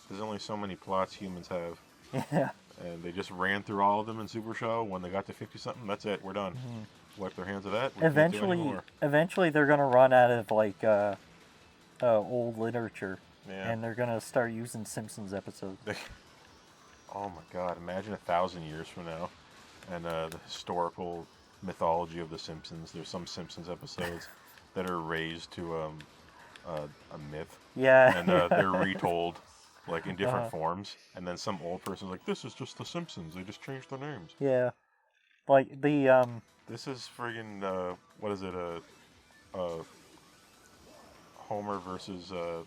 There's only so many plots humans have. Yeah. And they just ran through all of them in Super Show. When they got to 50-something, that's it. We're done. Mhm. Wipe their hands of that. We can't do Eventually, anymore. eventually they're gonna run out of like old literature, Yeah. and they're gonna start using Simpsons episodes. Oh my God! Imagine 1,000 years from now, and the historical mythology of the Simpsons. There's some Simpsons episodes that are raised to a myth, Yeah. and they're retold like in different Uh-huh. forms. And then some old person's like, "This is just the Simpsons. They just changed their names." Yeah. Like the This is friggin' what is it? Homer versus the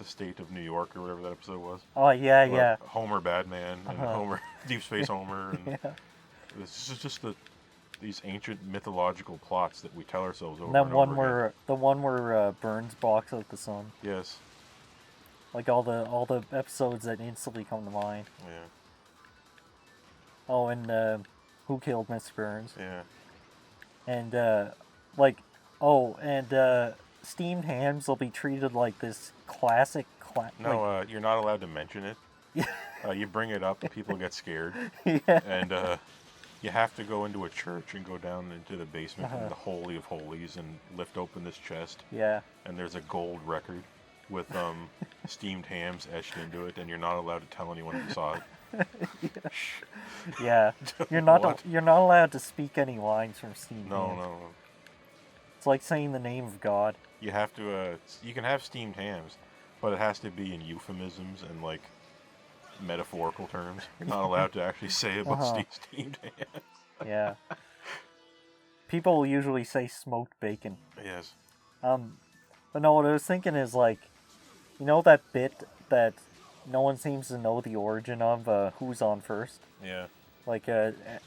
state of New York or whatever that episode was. oh yeah, Well, yeah. Homer Badman and Uh-huh. Homer Deep Space Homer, and Yeah. this is just these ancient mythological plots that we tell ourselves over And then and one over where again. the one where Burns blocks out the sun. Yes. Like all the episodes that instantly come to mind. Yeah. Oh, and Who Killed Mr. Burns? Yeah. And like, oh, and steamed hams will be treated like this classic. No, you're not allowed to mention it. Like, You bring it up, people get scared, yeah. and you have to go into a church and go down into the basement Uh-huh. in the Holy of Holies and lift open this chest. Yeah. And there's a gold record with steamed hams etched into it, and you're not allowed to tell anyone you saw it. Yeah. What? You're not allowed to speak any lines from steamed No, hams. no. It's like saying the name of God. You have to. You can have steamed hams, but it has to be in euphemisms and like metaphorical terms. You're not allowed to actually say about Uh-huh. steamed hams. Yeah. People will usually say smoked bacon. Yes. But no, what I was thinking is like, you know that bit that no one seems to know the origin of, who's on first? Yeah. Like,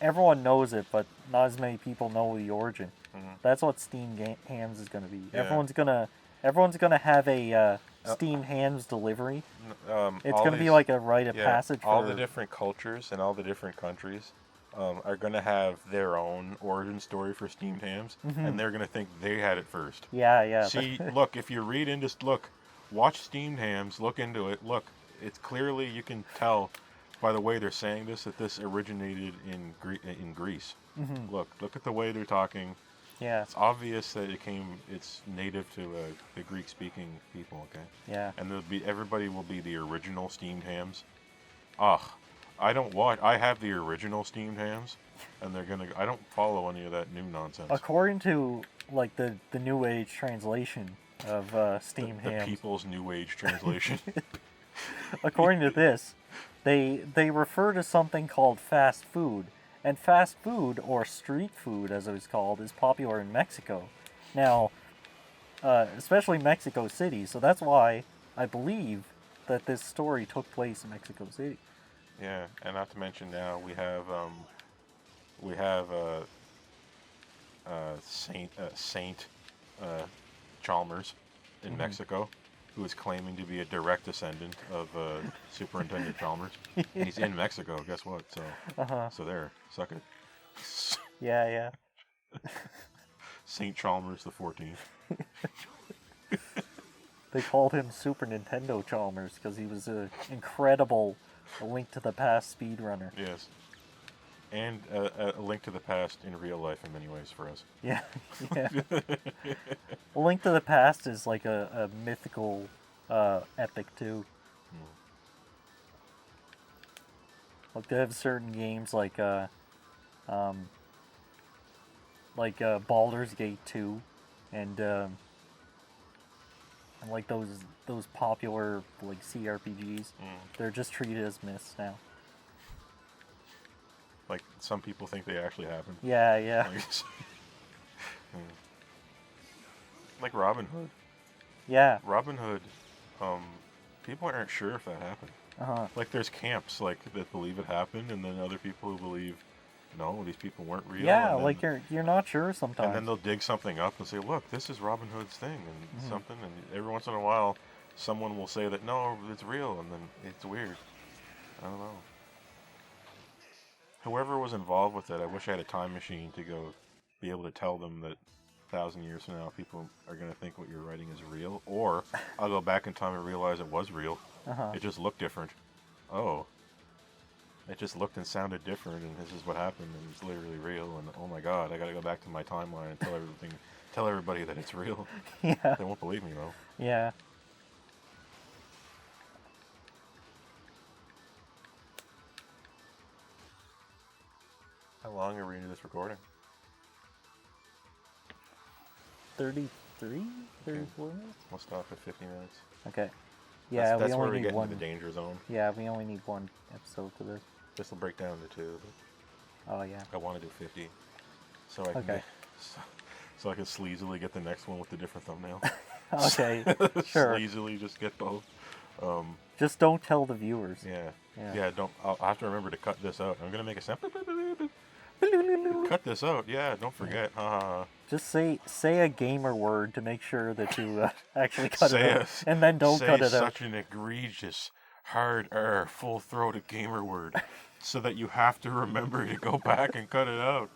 everyone knows it, but not as many people know the origin. Mhm. That's what steamed hams is gonna be. Yeah. Everyone's gonna have a steamed hams delivery. It's all gonna be these- like a rite of yeah, passage all for the different cultures and all the different countries are going to have their own origin story for steamed hams, and they're going to think they had it first. Yeah. See, look, if you read into watch steamed hams, look into it. Look, it's clearly you can tell by the way they're saying this that this originated in Greece. Look at the way they're talking. Yeah. It's obvious that it's native to the Greek-speaking people. Okay. Yeah. And everybody will be the original steamed hams. Ugh, I have the original steamed hams, and I don't follow any of that new nonsense. According to like the New Age translation of steamed The hams, People's New Age translation. according to this, they refer to something called fast food, and fast food, or street food as it was called, is popular in Mexico. Now, especially Mexico City, so that's why I believe that this story took place in Mexico City. Yeah, and not to mention now we have Saint Chalmers in Mexico, who is claiming to be a direct descendant of Superintendent Chalmers. And he's in Mexico. Guess what? So there, suck it. Yeah. Saint Chalmers the 14th. They called him Super Nintendo Chalmers because he was an incredible Link to the Past speedrunner. Yes. And a link to the past in real life in many ways for us. Yeah. Well, Link to the Past is like a mythical epic too. Like they have certain games like Baldur's Gate 2 and like those popular like CRPGs. They're just treated as myths now. Like some people think they actually happened. Yeah. Like Robin Hood. Yeah. Robin Hood, people aren't sure if that happened. Like there's camps like that believe it happened, and then other people who believe no, these people weren't real. Yeah, and then, like you're not sure sometimes. And then they'll dig something up and say, look, this is Robin Hood's thing, and something, and every once in a while, someone will say that no, it's real, and then it's weird. I don't know. Whoever was involved with it, I wish I had a time machine to go be able to tell them that 1,000 years from now, people are going to think what you're writing is real. Or I'll go back in time and realize it was real. It just looked different. Oh. It just looked and sounded different, and this is what happened, and it's literally real, and oh my god, I gotta go back to my timeline and tell everybody that it's real. Yeah. They won't believe me, though. Yeah. How long are we into this recording? 33? 34 minutes? We'll stop at 50 minutes. Okay. Yeah, that's we where only we need get one. into the danger zone. Yeah, we only need one episode for this. This will break down to 2. Oh, yeah. I want to do 50. So I can Okay. so I can sleazily get the next one with the different thumbnail. Okay, sure. Sleazily just get both. Just don't tell the viewers. Yeah, don't. I'll have to remember to cut this out. I'm going to make a sound. Cut this out. Yeah, don't forget. Just say a gamer word to make sure that you actually cut Say it out. And then don't cut it out. such an egregious, hard full-throated gamer word so that you have to remember to go back and cut it out.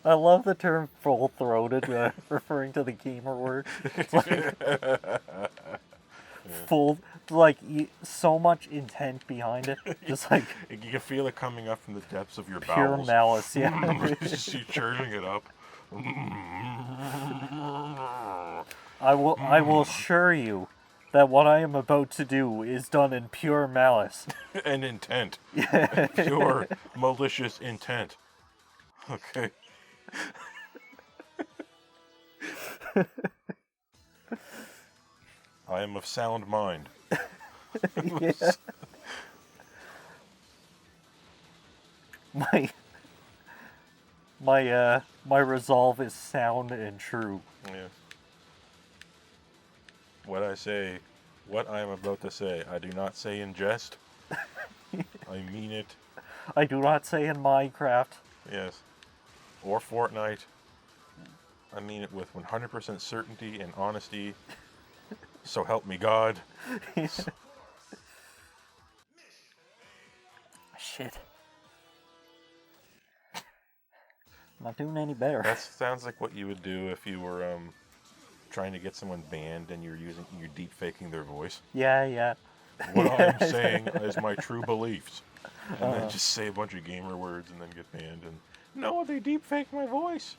I love the term full-throated, referring to the gamer word. It's like full, like so much intent behind it. Just like You can feel it coming up from the depths of your pure bowels. malice, yeah. Just you churning it up. I will assure you that what I am about to do is done in pure malice. And intent. Pure malicious intent. Okay. I am of sound mind. Yeah. My resolve is sound and true. Yeah. What I am about to say, I do not say in jest. I mean it. I do not say in Minecraft. Yes. Or Fortnite. I mean it with 100% certainty and honesty. So help me God. Shit. Not doing any better. That sounds like what you would do if you were trying to get someone banned and you're deep faking their voice. Yeah. What I'm saying is my true beliefs. And then just say a bunch of gamer words and then get banned. And no, they deep faked my voice.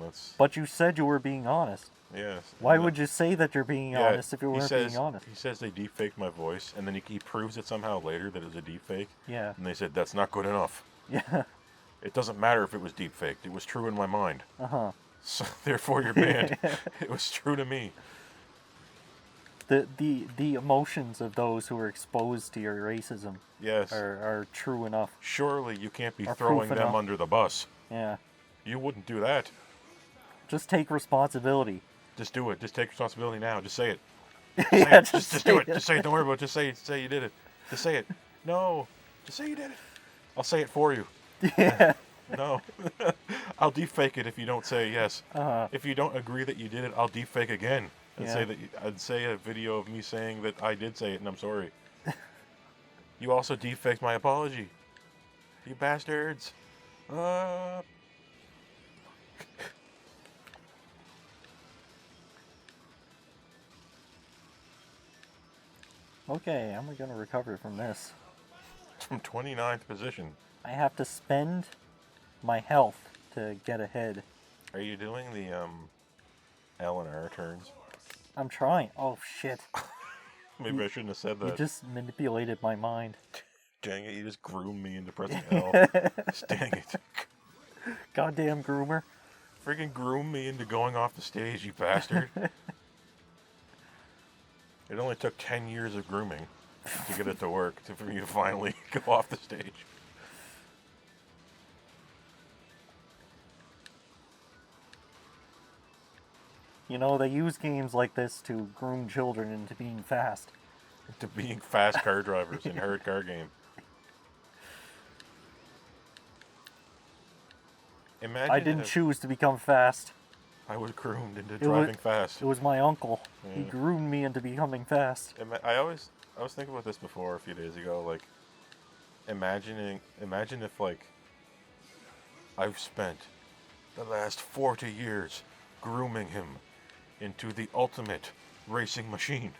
That's But you said you were being honest. yes. Why would you say that you're being honest if you weren't being honest? He says they deep faked my voice, and then he proves it somehow later that it was a deep fake. Yeah. And they said that's not good enough. Yeah. It doesn't matter if it was deep faked. It was true in my mind. So therefore you're banned. It was true to me. The emotions of those who are exposed to your racism Yes. are true enough. Surely you can't be Are throwing proof them enough. under the bus. Yeah. You wouldn't do that. Just take responsibility. Just do it. Just take responsibility now. Just say it. Yeah, Just do it. Just say it. Don't worry about it. Just say you did it. Just say it. No. Just say you did it. I'll say it for you. Yeah. No. I'll deep fake it if you don't say yes. If you don't agree that you did it, I'll deep fake again. And Yeah. say that I'd say a video of me saying that I did say it and I'm sorry. You also deep faked my apology. You bastards. Okay, how am I going to recover from this? From 29th position. I have to spend my health to get ahead. Are you doing the L and R turns? I'm trying. Oh, shit. Maybe I shouldn't have said You that. just manipulated my mind. Dang it, you just groomed me into pressing L. Dang it. Goddamn groomer. Freaking groomed me into going off the stage, you bastard. It only took 10 years of grooming to get it to work, for me to finally go off the stage. You know, they use games like this to groom children into being fast. To being fast car drivers in hard car game. Imagine I didn't choose to become fast. I was groomed into driving fast. It was my uncle. He Yeah. groomed me into becoming fast. I was thinking about this before a few days ago, like, imagine if, like, I've spent the last 40 years grooming him into the ultimate racing machine.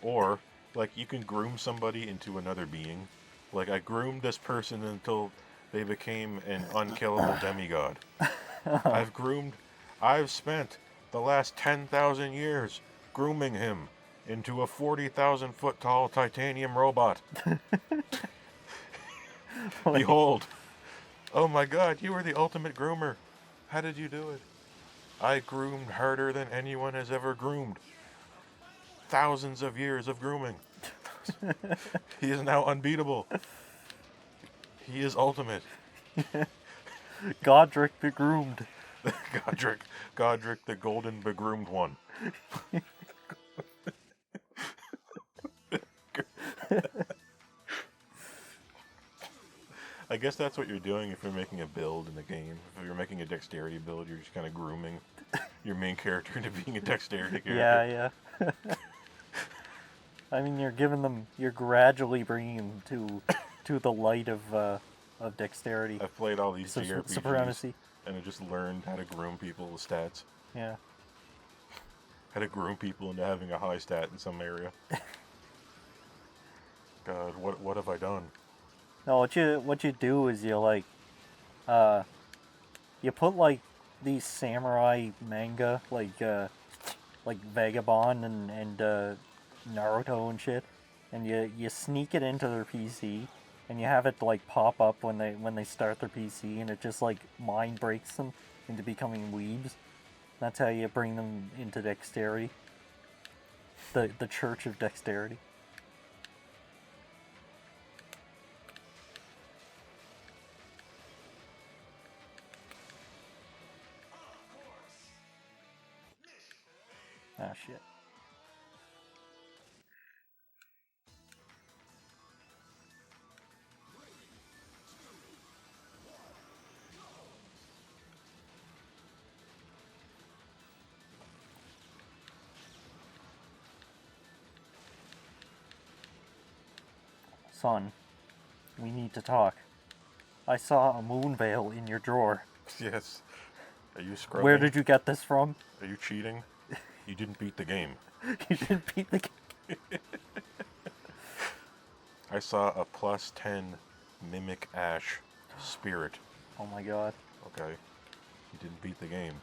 Or, like, you can groom somebody into another being. Like, I groomed this person until they became an unkillable demigod. I've spent the last 10,000 years grooming him into a 40,000 foot tall titanium robot. Behold. Oh my god, you were the ultimate groomer. How did you do it? I groomed harder than anyone has ever groomed. Thousands of years of grooming. He is now unbeatable. He is ultimate. Godrick Begroomed. Godrick the golden begroomed one. I guess that's what you're doing if you're making a build in the game. If you're making a dexterity build, you're just kind of grooming your main character into being a dexterity character. Yeah. I mean, you're gradually bringing them to the light of dexterity. I've played all these JRPGs, supremacy, and I just learned how to groom people's stats. Yeah. How to groom people into having a high stat in some area. God, what have I done? No, what you do is you you put like these samurai manga like Vagabond and Naruto and shit, and you sneak it into their PC, and you have it like pop up when they start their PC, and it just like mind breaks them into becoming weebs. That's how you bring them into dexterity. The Church of Dexterity. Ah, shit. Son, we need to talk. I saw a moon veil in your drawer. Yes. Are you scrubbing? Where did you get this from? Are you cheating? You didn't beat the game. You didn't beat the game. I saw a +10 Mimic Ash Spirit. Oh my god. Okay. You didn't beat the game.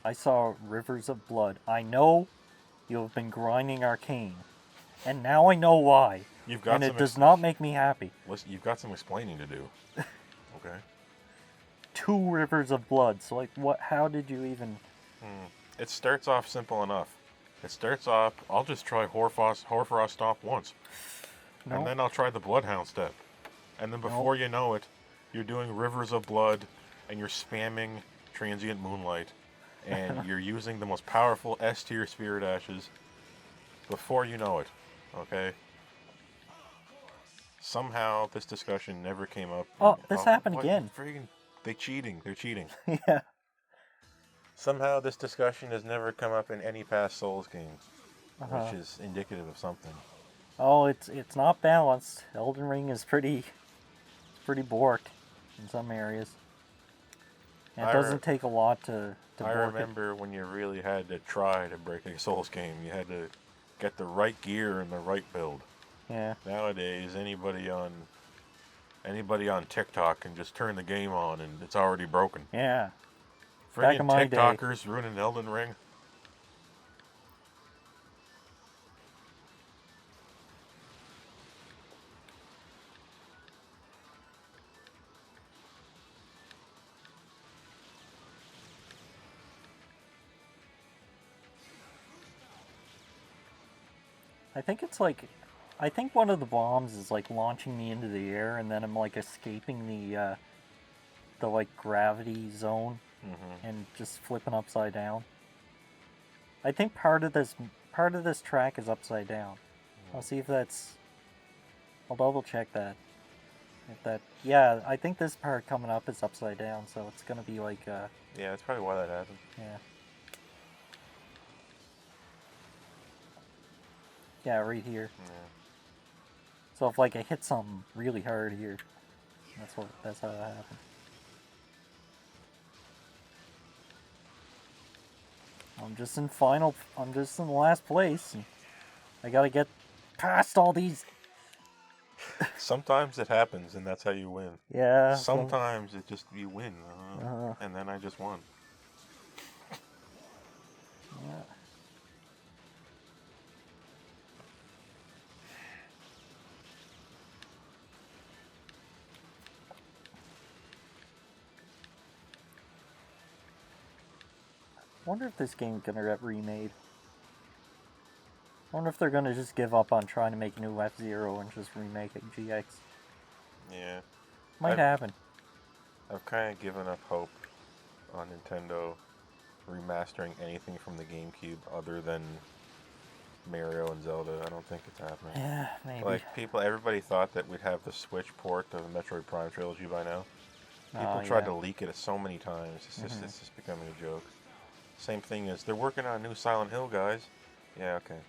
I saw rivers of blood. I know you have been grinding arcane. And now I know why. And it does not make me happy. Listen, you've got some explaining to do. Okay. 2 rivers of blood. So like how did you even... It starts off simple enough. It starts off, I'll just try Horfrost Stomp once. No. And then I'll try the Bloodhound step. And then before you know it, you're doing Rivers of Blood, and you're spamming Transient Moonlight, and you're using the most powerful S-tier Spirit Ashes before you know it. Okay? Somehow this discussion never came up. Oh, this happened again. They're cheating. Yeah. Somehow this discussion has never come up in any past Souls games, which is indicative of something. Oh, it's not balanced. Elden Ring is pretty borked in some areas. And it doesn't take a lot to bork it. I remember when you really had to try to break a Souls game. You had to get the right gear and the right build. Yeah. Nowadays, anybody on TikTok can just turn the game on and it's already broken. Yeah. Friggin' TikTokers ruining Elden Ring. I think one of the bombs is like launching me into the air, and then I'm like escaping the like gravity zone and just flipping upside down. I think part of this track is upside down. I'll see if that's. I'll double check that. Yeah, I think this part coming up is upside down, so it's gonna be like. Yeah, that's probably why that happened. Yeah. Yeah, right here. Yeah. So if like I hit something really hard here, that's how that happened. I'm just in last place. And I gotta get past all these. Sometimes it happens, and that's how you win. Yeah. Sometimes it just you win, Uh-huh. and then I just won. Yeah. Wonder if this game's gonna get remade. Wonder if they're gonna just give up on trying to make a new F-Zero and just remake it GX. Yeah. Might happen. I've kind of given up hope on Nintendo remastering anything from the GameCube other than Mario and Zelda. I don't think it's happening. Yeah, maybe. Like everybody thought that we'd have the Switch port of the Metroid Prime trilogy by now. People tried to leak it so many times. It's just becoming a joke. Same thing as they're working on a new Silent Hill, guys. Yeah, okay.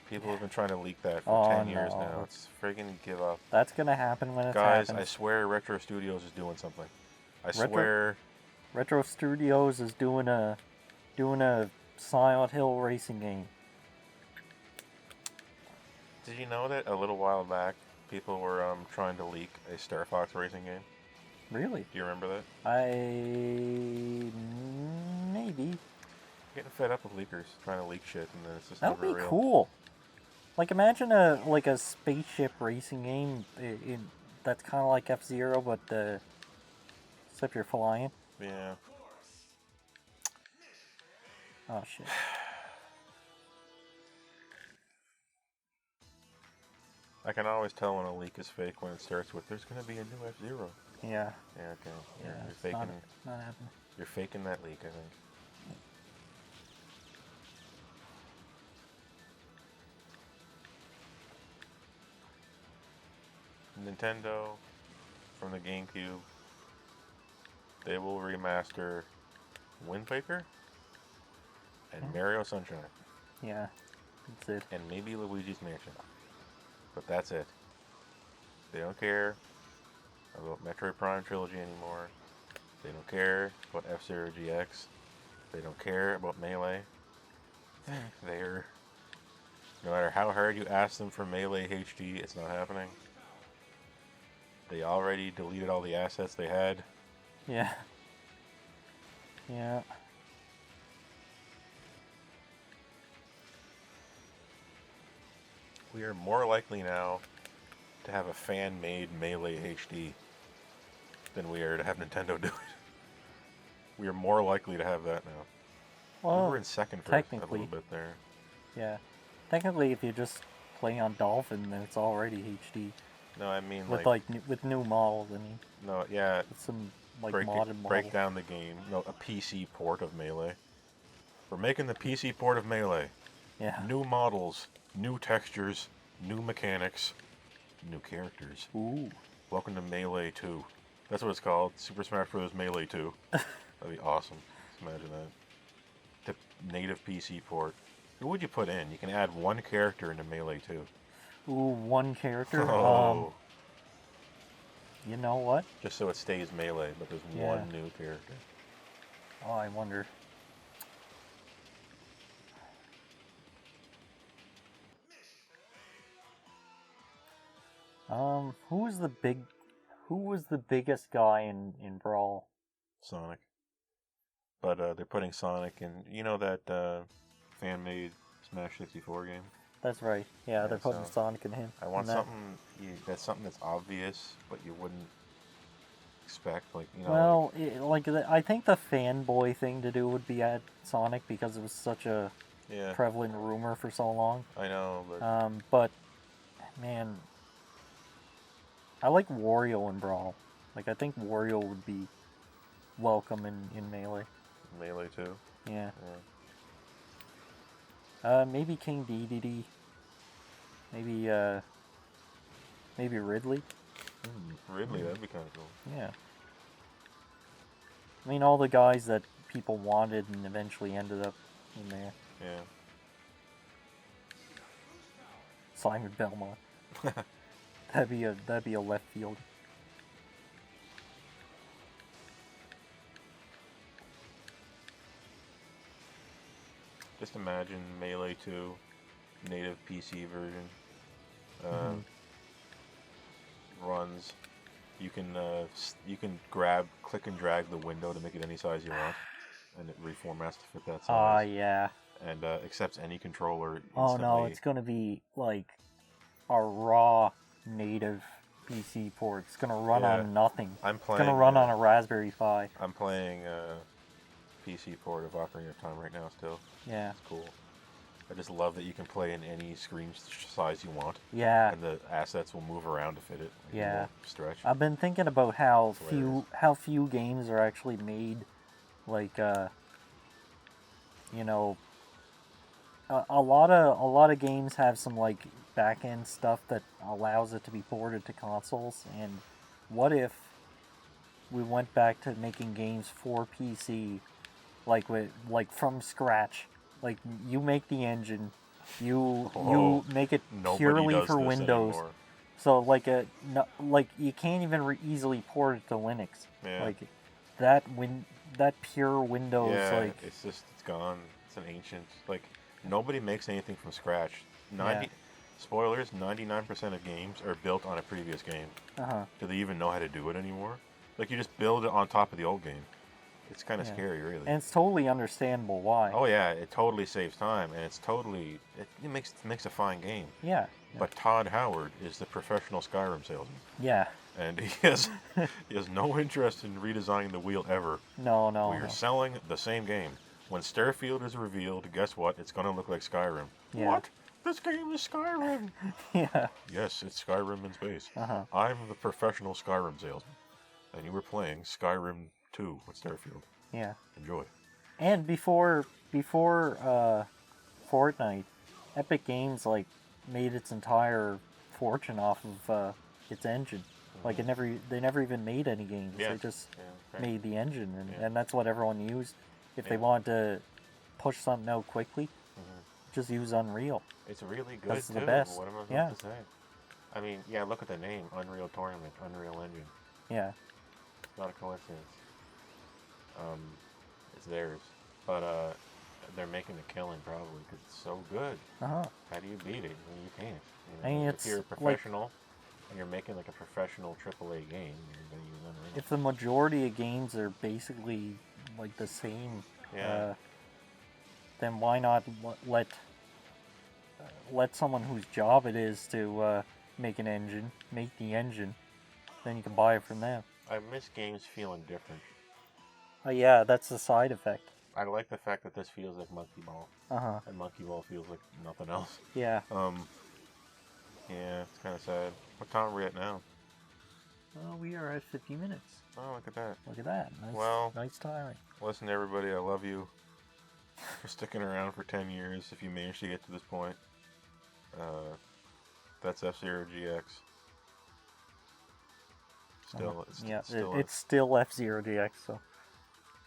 People have been trying to leak that for 10 years now. It's friggin' give up. That's gonna happen when it happens. happens. I swear Retro Studios is doing something. I swear. Retro Studios is doing a Silent Hill racing game. Did you know that a little while back people were trying to leak a Star Fox racing game? Really? Do you remember that? Maybe. Getting fed up with leakers trying to leak shit, and then it's just That would never be real. cool. Like, imagine a spaceship racing game that's kind of like F-Zero, but except you're flying. Yeah. Oh shit. I can always tell when a leak is fake when it starts with "There's going to be a new F-Zero." Yeah. Yeah. Okay. Yeah. You're faking. Not happening. You're faking that leak, I think. Nintendo, from the GameCube, they will remaster Wind Waker and Mario Sunshine. Yeah, that's it. And maybe Luigi's Mansion. But that's it. They don't care about Metroid Prime Trilogy anymore. They don't care about F-Zero GX. They don't care about Melee. They're... No matter how hard you ask them for Melee HD, it's not happening. They already deleted all the assets they had. Yeah. Yeah. We are more likely now to have a fan-made Melee HD than we are to have Nintendo do it. We are more likely to have that now. Well, we were in second for a little bit there. Yeah. Technically, if you just play on Dolphin, then it's already HD. No, I mean with with new models. I mean. No, yeah. With some modded models. Break down the game. No, a PC port of Melee. We're making the PC port of Melee. Yeah. New models, new textures, new mechanics, new characters. Ooh. Welcome to Melee 2. That's what it's called. Super Smash Bros. Melee 2. That'd be awesome. Just imagine that. The native PC port. Who would you put in? You can add one character into Melee 2. Ooh, one character? Oh. You know what? Just so it stays Melee, but there's one new character. Oh, I wonder. Who was the biggest guy in Brawl? Sonic. But they're putting Sonic in, you know that fan-made Smash 64 game? That's right. Yeah, they're putting Sonic in him. I want something that's obvious, but you wouldn't expect, like, you know. Well, I think the fanboy thing to do would be add Sonic because it was such a prevalent rumor for so long. I know, but man, I like Wario in Brawl. Like, I think Wario would be welcome in Melee. Melee too. Yeah. Maybe King Dedede. Maybe Ridley. Ridley, that'd be kind of cool. Yeah. I mean, all the guys that people wanted and eventually ended up in there. Yeah. Simon Belmont. That'd be a left field. Just imagine Melee 2, native PC version, runs. You can click and drag the window to make it any size you want, and it reformats to fit that size. Yeah. And accepts any controller instantly. Oh no, it's gonna be like a raw native PC port. It's gonna run on nothing. It's gonna run on a Raspberry Pi. I'm playing PC port of Ocarina of Time right now still. Yeah. It's cool. I just love that you can play in any screen size you want. Yeah. And the assets will move around to fit it. Like, yeah. It won't stretch. I've been thinking about how few games are actually made, like you know, a lot of games have some like back end stuff that allows it to be ported to consoles. And what if we went back to making games for PC, like from scratch? Like you make the engine, you make it purely for Windows. Anymore. So like you can't even easily port it to Linux. Yeah. Like that pure Windows. Yeah, like it's gone. It's an ancient. Like nobody makes anything from scratch. Spoilers: 99% of games are built on a previous game. Do they even know how to do it anymore? Like you just build it on top of the old game. It's kind of scary, really. And it's totally understandable why. Oh yeah, it totally saves time, and it makes a fine game. Yeah. But Todd Howard is the professional Skyrim salesman. Yeah. And he has no interest in redesigning the wheel ever. No. We are selling the same game. When Starfield is revealed, guess what? It's going to look like Skyrim. Yeah. What? This game is Skyrim. Yeah. Yes, it's Skyrim in space. Uh-huh. I'm the professional Skyrim salesman, and you were playing Skyrim 2 with Starfield. Yeah. Enjoy. And before Fortnite, Epic Games like made its entire fortune off of its engine. Like they never even made any games. Yeah. They just made the engine, and that's what everyone used. If they wanted to push something out quickly, just use Unreal. It's really good. That's too. the best. What am I supposed to say? I mean, look at the name, Unreal Tournament, Unreal Engine. Yeah. It's not a coincidence. It's theirs, but they're making a killing probably because it's so good. How do you beat it? Well, you can't. I mean, if you're a professional and you're making like a professional AAA game, you're gonna use Unreal. If the majority of games are basically like the same, then why not let someone whose job it is to make the engine, then you can buy it from them. I miss games feeling different. Yeah, that's the side effect. I like the fact that this feels like Monkey Ball. And Monkey Ball feels like nothing else. Yeah. Yeah, it's kind of sad. What time are we at now? Well, we are at 50 minutes. Oh, look at that. Look at that. Nice timing. Listen, everybody, I love you for sticking around for 10 years if you managed to get to this point. That's F-Zero GX. It's still F-Zero GX, so